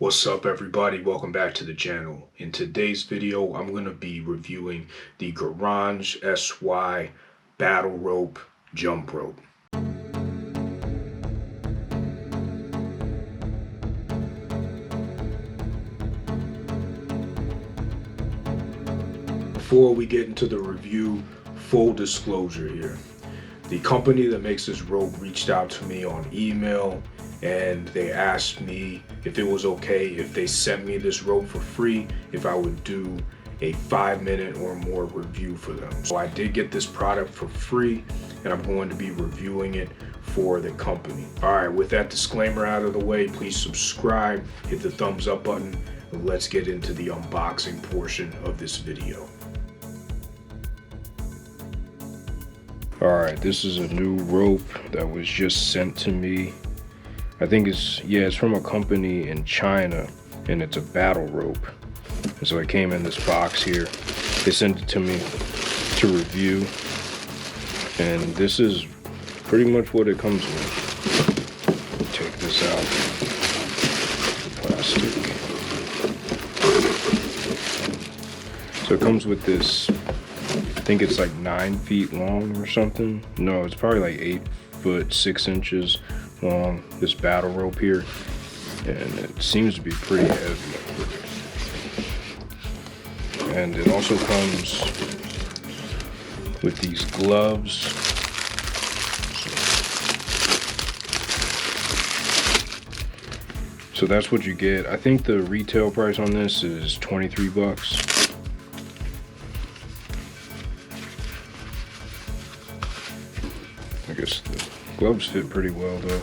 What's up everybody, welcome back to the channel. In today's video I'm going to be reviewing the Garage SY Battle Rope Jump Rope. Before we get into the review, full disclosure here. The company that makes this rope reached out to me on email and they asked me if it was okay if they sent me this rope for free, if I would do a 5-minute or more review for them. So I did get this product for free and I'm going to be reviewing it for the company. All right, with that disclaimer out of the way, please subscribe, hit the thumbs up button, and let's get into the unboxing portion of this video. Alright, this is a new rope that was just sent to me. I think it's from a company in China, and it's a battle rope. And so it came in this box here. They sent it to me to review, and this is pretty much what it comes with. Take this out, plastic. So it comes with this, I think it's like 9 feet long or something. No, it's probably like 8 foot 6 inches long, this battle rope here, and it seems to be pretty heavy. And it also comes with these gloves. So that's what you get. I think the retail price on this is 23 bucks. I guess the gloves fit pretty well though.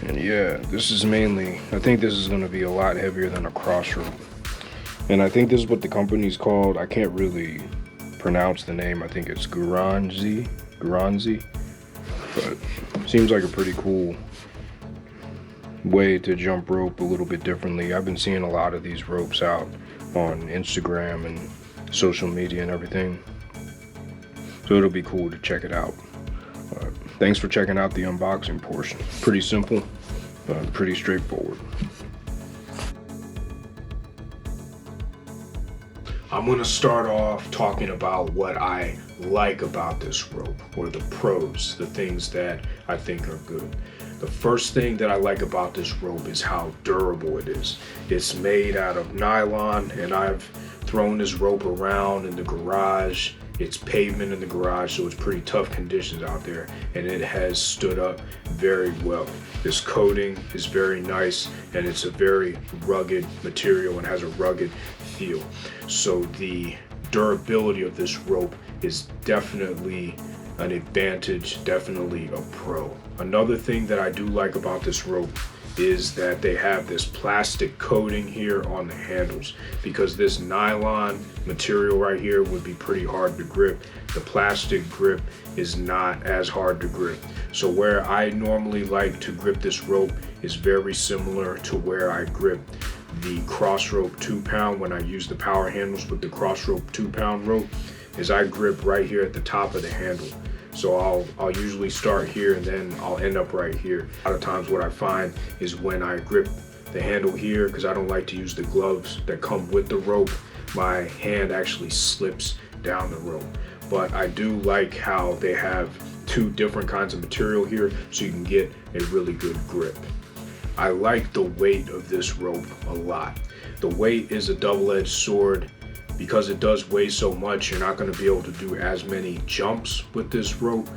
And yeah, this is mainly, I think this is going to be a lot heavier than a cross rope. And I think this is what the company's called. I can't really pronounce the name. I think it's Garanzi. But seems like a pretty cool way to jump rope a little bit differently. I've been seeing a lot of these ropes out on Instagram and social media and everything. So it'll be cool to check it out. Thanks for checking out the unboxing portion. Pretty simple, pretty straightforward. I'm gonna start off talking about what I like about this rope, or the pros, the things that I think are good. The first thing that I like about this rope is how durable it is. It's made out of nylon, and I've thrown this rope around in the garage. It's pavement in the garage, so it's pretty tough conditions out there, and it has stood up very well. This coating is very nice, and it's a very rugged material and has a rugged feel. So the durability of this rope is definitely an advantage, definitely a pro. Another thing that I do like about this rope is that they have this plastic coating here on the handles, because this nylon material right here would be pretty hard to grip. The plastic grip is not as hard to grip. So where I normally like to grip this rope is very similar to where I grip the cross rope 2-pound when I use the power handles with the cross rope 2-pound rope, is I grip right here at the top of the handle. So I'll usually start here and then I'll end up right here. A lot of times what I find is when I grip the handle here, because I don't like to use the gloves that come with the rope, my hand actually slips down the rope. But I do like how they have 2 different kinds of material here, so you can get a really good grip. I like the weight of this rope a lot. The weight is a double-edged sword. Because it does weigh so much, you're not going to be able to do as many jumps with this rope,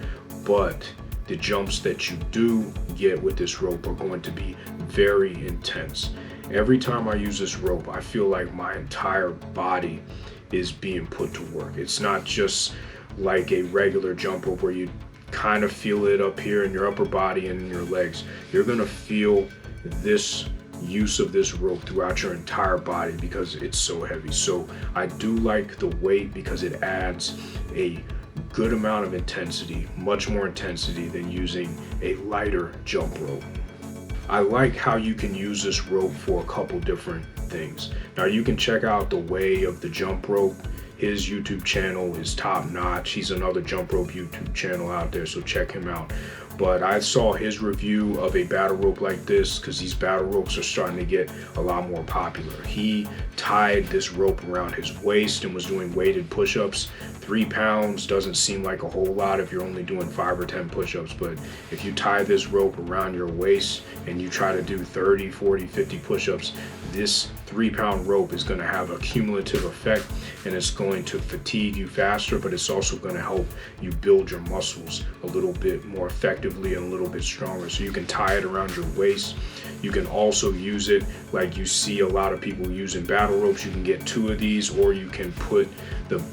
but the jumps that you do get with this rope are going to be very intense. Every time I use this rope, I feel like my entire body is being put to work. It's not just like a regular jump rope where you kind of feel it up here in your upper body and in your legs. You're going to feel this use of this rope throughout your entire body because it's so heavy. So I do like the weight because it adds a good amount of intensity, much more intensity than using a lighter jump rope. I like how you can use this rope for a couple different things. Now you can check out the way of the jump rope. His YouTube channel is top notch. He's another jump rope YouTube channel out there, so check him out. but I saw his review of a battle rope like this because these battle ropes are starting to get a lot more popular. He tied this rope around his waist and was doing weighted push-ups. 3 pounds doesn't seem like a whole lot if you're only doing 5 or 10 push-ups, but if you tie this rope around your waist and you try to do 30, 40, 50 push-ups, this 3-pound rope is going to have a cumulative effect, and it's going to fatigue you faster, but it's also going to help you build your muscles a little bit more effectively and a little bit stronger. So you can tie it around your waist. You can also use it like you see a lot of people using battle ropes. You can get 2 of these, or you can put the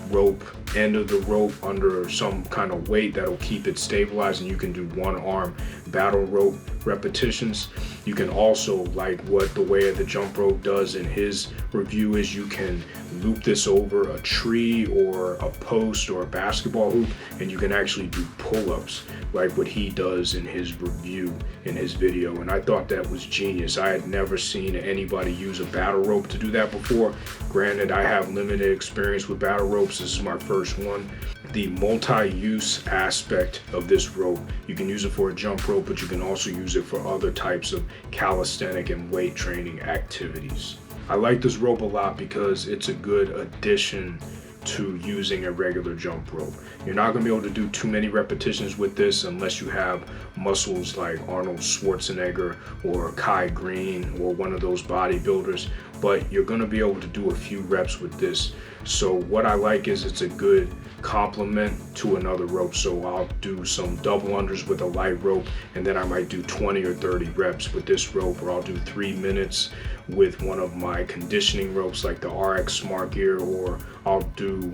end of the rope under some kind of weight that'll keep it stabilized, and you can do 1-arm battle rope repetitions. You can also, like what the Way of the Jump Rope does in his review, is you can loop this over a tree or a post or a basketball hoop, and you can actually do pull-ups like what he does in his review in his video. And I thought that was genius. I had never seen anybody use a battle rope to do that before. Granted, I have limited experience with battle ropes. This is my first one. The multi-use aspect of this rope, you can use it for a jump rope, but you can also use it for other types of calisthenic and weight training activities. I like this rope a lot because it's a good addition to using a regular jump rope. You're not going to be able to do too many repetitions with this unless you have muscles like Arnold Schwarzenegger or Kai Green or one of those bodybuilders, but you're going to be able to do a few reps with this. So what I like is it's a good complement to another rope. So I'll do some double unders with a light rope, and then I might do 20 or 30 reps with this rope, or I'll do 3 minutes with one of my conditioning ropes like the RX Smart Gear, or I'll do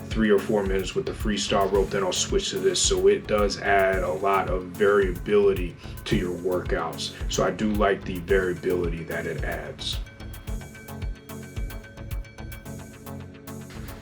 3 or 4 minutes with the Freestyle rope, then I'll switch to this. So it does add a lot of variability to your workouts. So I do like the variability that it adds.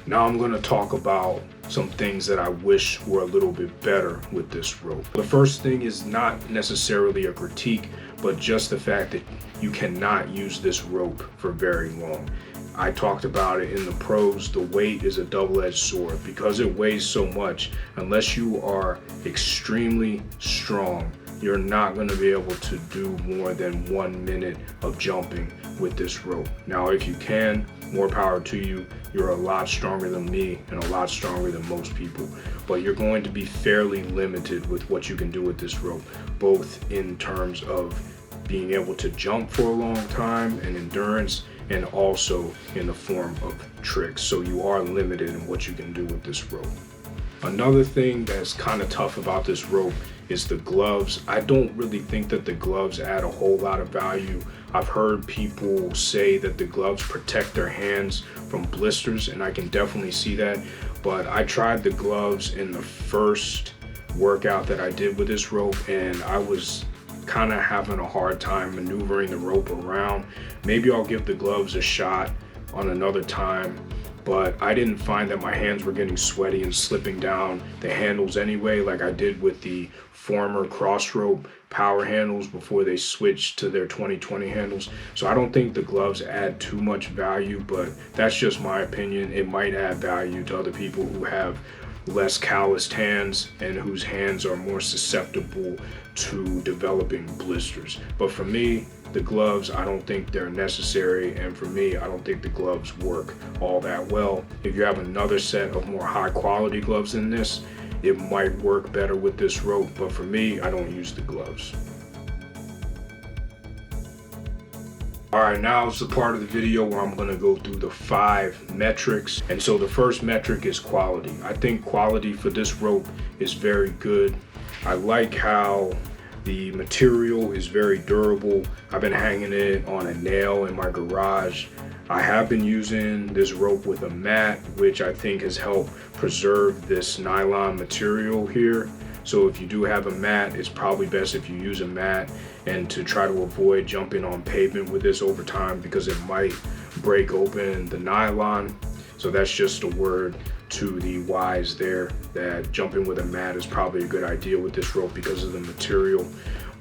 Now I'm going to talk about some things that I wish were a little bit better with this rope. The first thing is not necessarily a critique, but just the fact that you cannot use this rope for very long. I talked about it in the pros. The weight is a double-edged sword because it weighs so much. Unless you are extremely strong, you're not going to be able to do more than 1 minute of jumping with this rope. Now, if you can, more power to you. You're a lot stronger than me and a lot stronger than most people, but you're going to be fairly limited with what you can do with this rope, both in terms of being able to jump for a long time and endurance, and also in the form of tricks. So you are limited in what you can do with this rope. Another thing that's kind of tough about this rope is the gloves. I don't really think that the gloves add a whole lot of value. I've heard people say that the gloves protect their hands from blisters, and I can definitely see that. But I tried the gloves in the first workout that I did with this rope, and I was kind of having a hard time maneuvering the rope around. Maybe I'll give the gloves a shot on another time, but I didn't find that my hands were getting sweaty and slipping down the handles anyway, like I did with the former cross rope power handles before they switched to their 2020 handles. So I don't think the gloves add too much value, but that's just my opinion. It might add value to other people who have less calloused hands and whose hands are more susceptible to developing blisters. But for me, the gloves, I don't think they're necessary, and for me, I don't think the gloves work all that well. If you have another set of more high quality gloves than this, it might work better with this rope, but for me, I don't use the gloves. All right, now it's the part of the video where I'm gonna go through the 5 metrics. And so the first metric is quality. I think quality for this rope is very good. I like how the material is very durable. I've been hanging it on a nail in my garage. I have been using this rope with a mat, which I think has helped preserve this nylon material here. So if you do have a mat, it's probably best if you use a mat, and to try to avoid jumping on pavement with this over time because it might break open the nylon. So that's just a word to the wise there, that jumping with a mat is probably a good idea with this rope because of the material.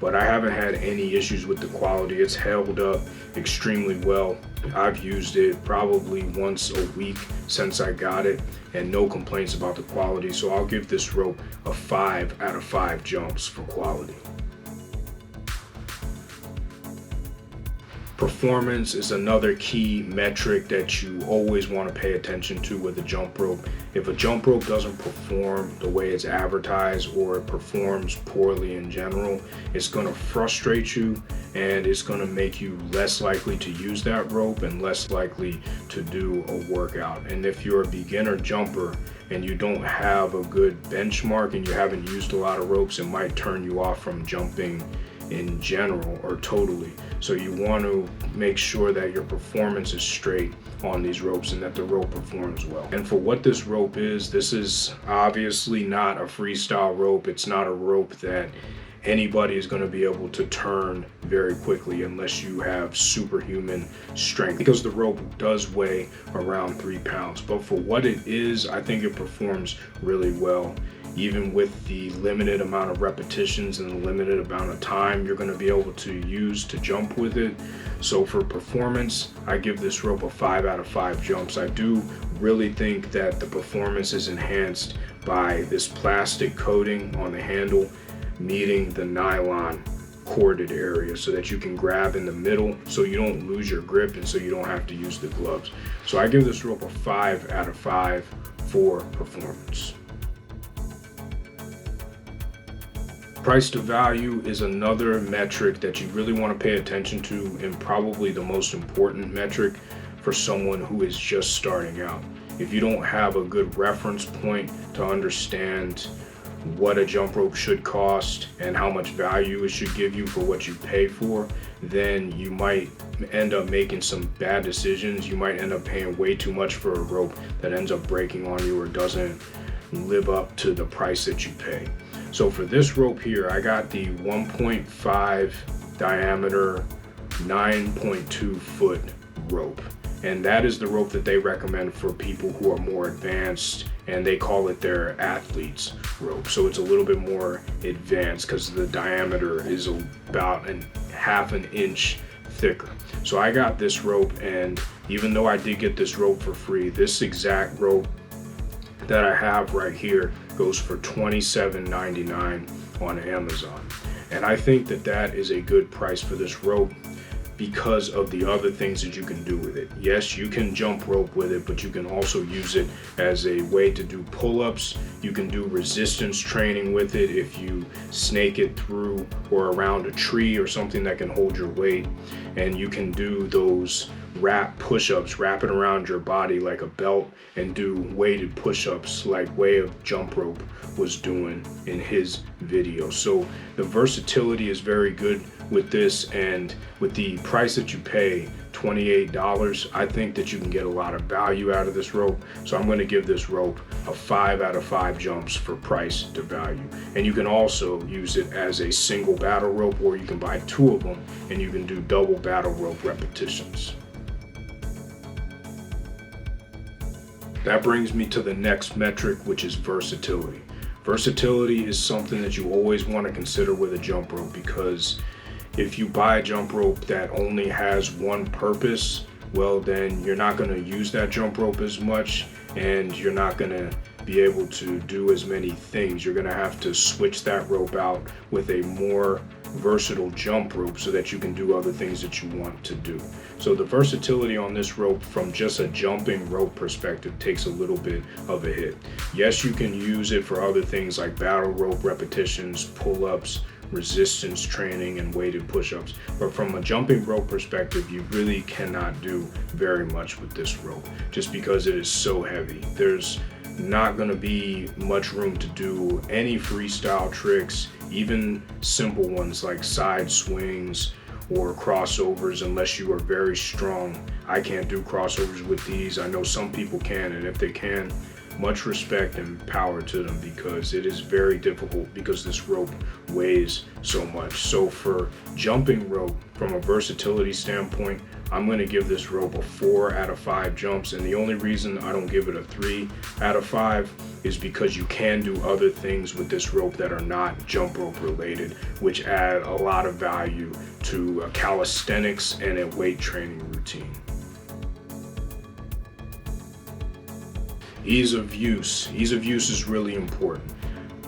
but I haven't had any issues with the quality. It's held up extremely well. I've used it probably once a week since I got it, and no complaints about the quality. So I'll give this rope a 5 out of 5 jumps for quality. Performance is another key metric that you always want to pay attention to with a jump rope. If a jump rope doesn't perform the way it's advertised, or it performs poorly in general, it's going to frustrate you, and it's going to make you less likely to use that rope and less likely to do a workout. And if you're a beginner jumper and you don't have a good benchmark and you haven't used a lot of ropes, it might turn you off from jumping in general or totally. So you want to make sure that your performance is straight on these ropes and that the rope performs well. And for what this rope is, this is obviously not a freestyle rope. It's not a rope that anybody is going to be able to turn very quickly unless you have superhuman strength, because the rope does weigh around 3 pounds. But for what it is, I think it performs really well. Even with the limited amount of repetitions and the limited amount of time you're going to be able to use to jump with it. So for performance, I give this rope a 5 out of 5 jumps. I do really think that the performance is enhanced by this plastic coating on the handle meeting the nylon corded area, so that you can grab in the middle so you don't lose your grip and so you don't have to use the gloves. So I give this rope a 5 out of 5 for performance. Price to value is another metric that you really want to pay attention to, and probably the most important metric for someone who is just starting out. If you don't have a good reference point to understand what a jump rope should cost and how much value it should give you for what you pay for, then you might end up making some bad decisions. You might end up paying way too much for a rope that ends up breaking on you or doesn't live up to the price that you pay. So for this rope here, I got the 1.5 diameter, 9.2 foot rope. And that is the rope that they recommend for people who are more advanced, and they call it their athlete's rope. So it's a little bit more advanced because the diameter is about half an inch thicker. So I got this rope, and even though I did get this rope for free, this exact rope that I have right here goes for $27.99 on Amazon. And I think that that is a good price for this rope because of the other things that you can do with it. Yes, you can jump rope with it, but you can also use it as a way to do pull-ups. You can do resistance training with it if you snake it through or around a tree or something that can hold your weight. And you can do those push-ups, wrap it around your body like a belt, and do weighted push-ups like Way of Jump Rope was doing in his video. So the versatility is very good with this, and with the price that you pay, $28, I think that you can get a lot of value out of this rope. So I'm going to give this rope a 5 out of 5 jumps for price to value. And you can also use it as a single battle rope, or you can buy 2 of them and you can do double battle rope repetitions. That brings me to the next metric, which is versatility. Versatility is something that you always want to consider with a jump rope, because if you buy a jump rope that only has one purpose, well, then you're not going to use that jump rope as much, and you're not going to be able to do as many things. You're going to have to switch that rope out with a more versatile jump rope so that you can do other things that you want to do. So the versatility on this rope from just a jumping rope perspective takes a little bit of a hit. Yes, you can use it for other things like battle rope repetitions, pull-ups, resistance training, and weighted push-ups, but from a jumping rope perspective, you really cannot do very much with this rope just because it is so heavy. There's not going to be much room to do any freestyle tricks, even simple ones like side swings or crossovers, unless you are very strong. I can't do crossovers with these. I know some people can, and if they can, much respect and power to them, because it is very difficult because this rope weighs so much. So for jumping rope, from a versatility standpoint, I'm going to give this rope a 4 out of 5 jumps. And the only reason I don't give it a 3 out of 5 is because you can do other things with this rope that are not jump rope related, which add a lot of value to a calisthenics and a weight training routine. Ease of use. Ease of use is really important.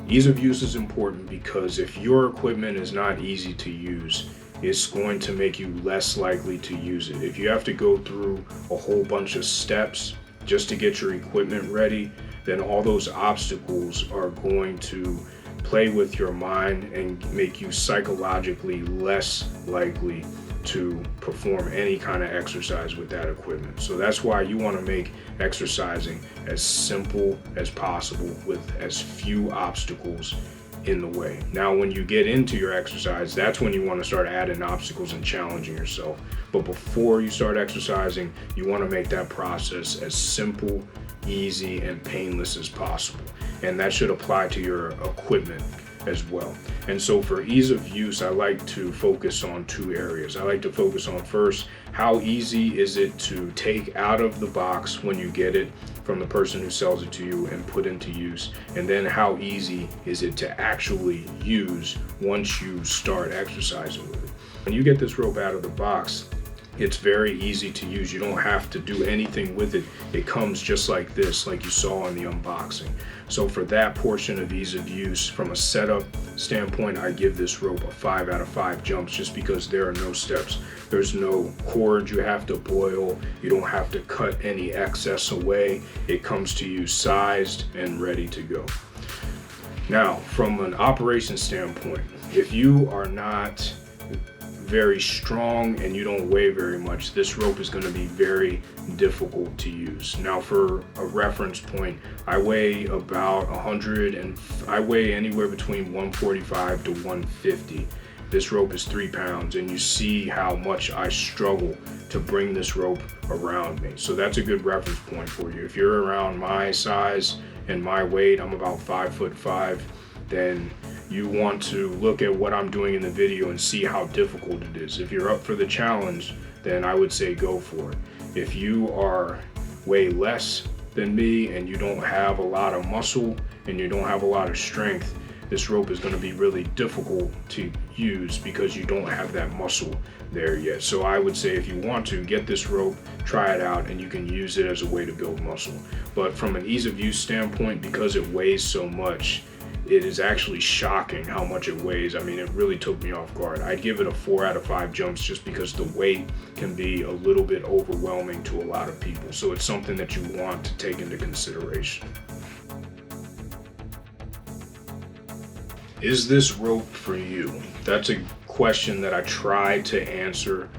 Ease of use is important because if your equipment is not easy to use, it's going to make you less likely to use it. If you have to go through a whole bunch of steps just to get your equipment ready, then all those obstacles are going to play with your mind and make you psychologically less likely to perform any kind of exercise with that equipment. So that's why you want to make exercising as simple as possible with as few obstacles in the way. Now, when you get into your exercise, that's when you want to start adding obstacles and challenging yourself. But before you start exercising, you want to make that process as simple, easy, and painless as possible. And that should apply to your equipment as well. And so for ease of use, I like to focus on 2 areas. I like to focus on, first, how easy is it to take out of the box when you get it from the person who sells it to you and put into use, and then how easy is it to actually use once you start exercising with it. When you get this rope out of the box, it's very easy to use. You don't have to do anything with it. It comes just like this, like you saw in the unboxing. So for that portion of ease of use, from a setup standpoint, I give this rope a 5 out of 5 jumps, just because there are no steps. There's no cord you have to boil. You don't have to cut any excess away. It comes to you sized and ready to go. Now, from an operation standpoint, if you are not very strong and you don't weigh very much, this rope is going to be very difficult to use. Now, for a reference point, I weigh about 100 and I weigh anywhere between 145 to 150. This rope is 3 pounds, and you see how much I struggle to bring this rope around me. So that's a good reference point for you. If you're around my size and my weight, I'm about 5'5", then you want to look at what I'm doing in the video and see how difficult it is. If you're up for the challenge, then I would say go for it. If you are way less than me and you don't have a lot of muscle and you don't have a lot of strength, this rope is going to be really difficult to use because you don't have that muscle there yet. So I would say, if you want to get this rope, try it out, and you can use it as a way to build muscle. But from an ease of use standpoint, because it weighs so much, it is actually shocking how much it weighs. I mean, it really took me off guard. I'd give it a 4 out of 5 jumps, just because the weight can be a little bit overwhelming to a lot of people. So it's something that you want to take into consideration. Is this rope for you? That's a question that I try to answer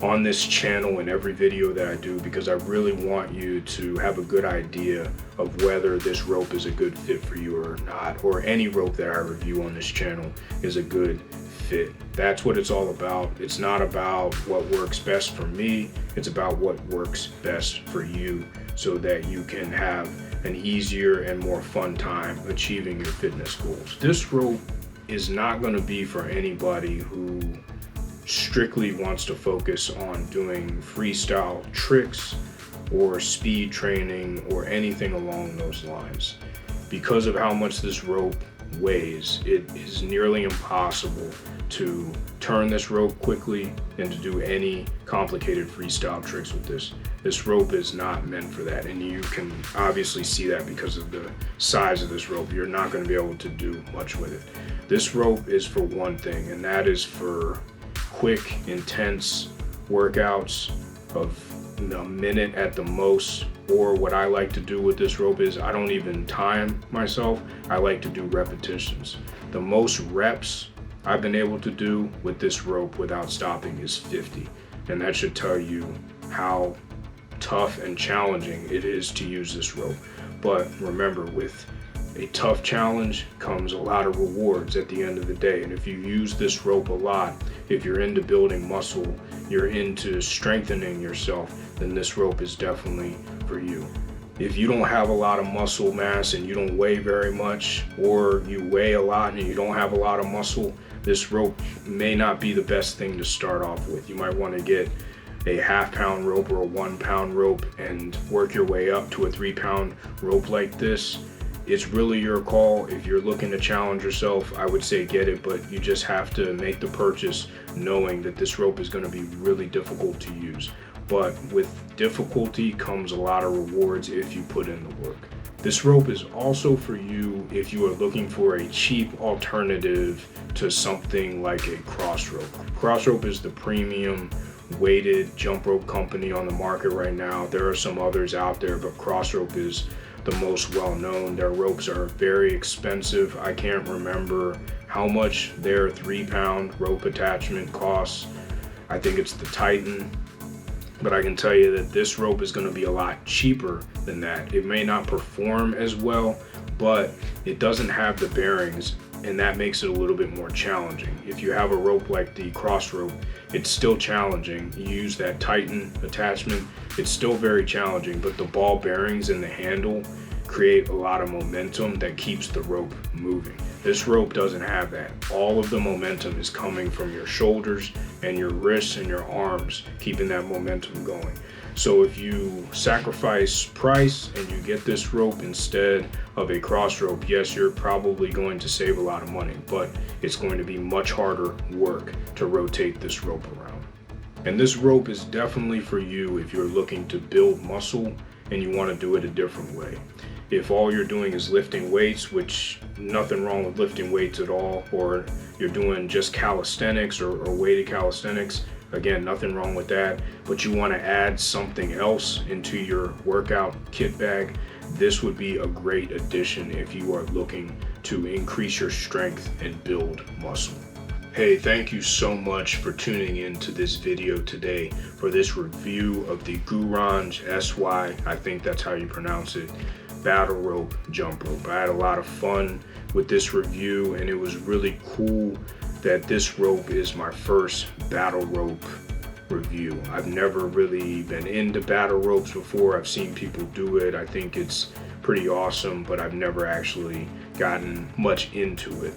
on this channel in every video that I do, because I really want you to have a good idea of whether this rope is a good fit for you or not, or any rope that I review on this channel is a good fit. That's what it's all about. It's not about what works best for me, it's about what works best for you, so that you can have an easier and more fun time achieving your fitness goals. This rope is not going to be for anybody who strictly wants to focus on doing freestyle tricks or speed training or anything along those lines. Because of how much this rope weighs, it is nearly impossible to turn this rope quickly and to do any complicated freestyle tricks with this. This rope is not meant for that, and you can obviously see that because of the size of this rope. You're not going to be able to do much with it. This rope is for one thing, and that is for quick, intense workouts of a minute at the most. Or what I like to do with this rope is, I don't even time myself. I like to do repetitions. The most reps I've been able to do with this rope without stopping is 50. And that should tell you how tough and challenging it is to use this rope. But remember, with a tough challenge comes a lot of rewards at the end of the day. And if you use this rope a lot, if you're into building muscle, you're into strengthening yourself, then this rope is definitely for you. If you don't have a lot of muscle mass and you don't weigh very much, or you weigh a lot and you don't have a lot of muscle, this rope may not be the best thing to start off with. You might want to get a half-pound rope or a 1-pound rope and work your way up to a 3-pound rope like this. It's really your call. If you're looking to challenge yourself, I would say get it, but you just have to make the purchase knowing that this rope is going to be really difficult to use. But with difficulty comes a lot of rewards if you put in the work. This rope is also for you if you are looking for a cheap alternative to something like a cross rope. Cross rope is the premium weighted jump rope company on the market right now. There are some others out there, but cross rope is the most well known. Their ropes are very expensive. I can't remember how much their 3-pound rope attachment costs. I think it's the Titan. But I can tell you that this rope is going to be a lot cheaper than that. It may not perform as well, but it doesn't have the bearings, and that makes it a little bit more challenging. If you have a rope like the cross rope, it's still challenging. You use that Titan attachment, it's still very challenging, but the ball bearings in the handle create a lot of momentum that keeps the rope moving. This rope doesn't have that. All of the momentum is coming from your shoulders and your wrists and your arms, keeping that momentum going. So if you sacrifice price and you get this rope instead of a cross rope, yes, you're probably going to save a lot of money, but it's going to be much harder work to rotate this rope around. And this rope is definitely for you if you're looking to build muscle and you want to do it a different way. If all you're doing is lifting weights, which nothing wrong with lifting weights at all, or you're doing just calisthenics or weighted calisthenics, again, nothing wrong with that, but you want to add something else into your workout kit bag, this would be a great addition if you are looking to increase your strength and build muscle. Hey, thank you so much for tuning in to this video today for this review of the Gurange SY, I think that's how you pronounce it, battle rope jump rope. I had a lot of fun with this review, and it was really cool that this rope is my first battle rope review. I've never really been into battle ropes before. I've seen people do it. I think it's pretty awesome, but I've never actually gotten much into it.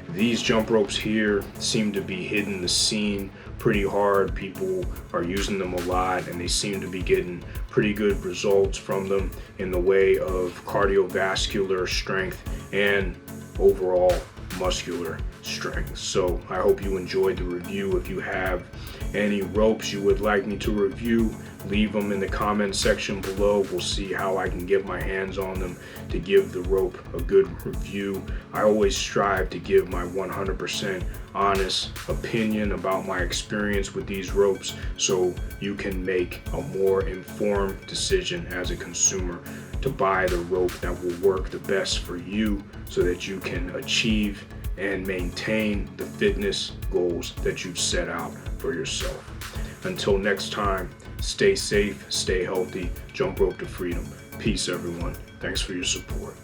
These jump ropes here seem to be hitting the scene pretty hard. People are using them a lot, and they seem to be getting pretty good results from them in the way of cardiovascular strength and overall muscular strength. So I hope you enjoyed the review. If you have any ropes you would like me to review, leave them in the comment section below. We'll see how I can get my hands on them to give the rope a good review. I always strive to give my 100% honest opinion about my experience with these ropes, so you can make a more informed decision as a consumer to buy the rope that will work the best for you, so that you can achieve and maintain the fitness goals that you've set out for yourself. Until next time, stay safe, stay healthy, jump rope to freedom. Peace, everyone. Thanks for your support.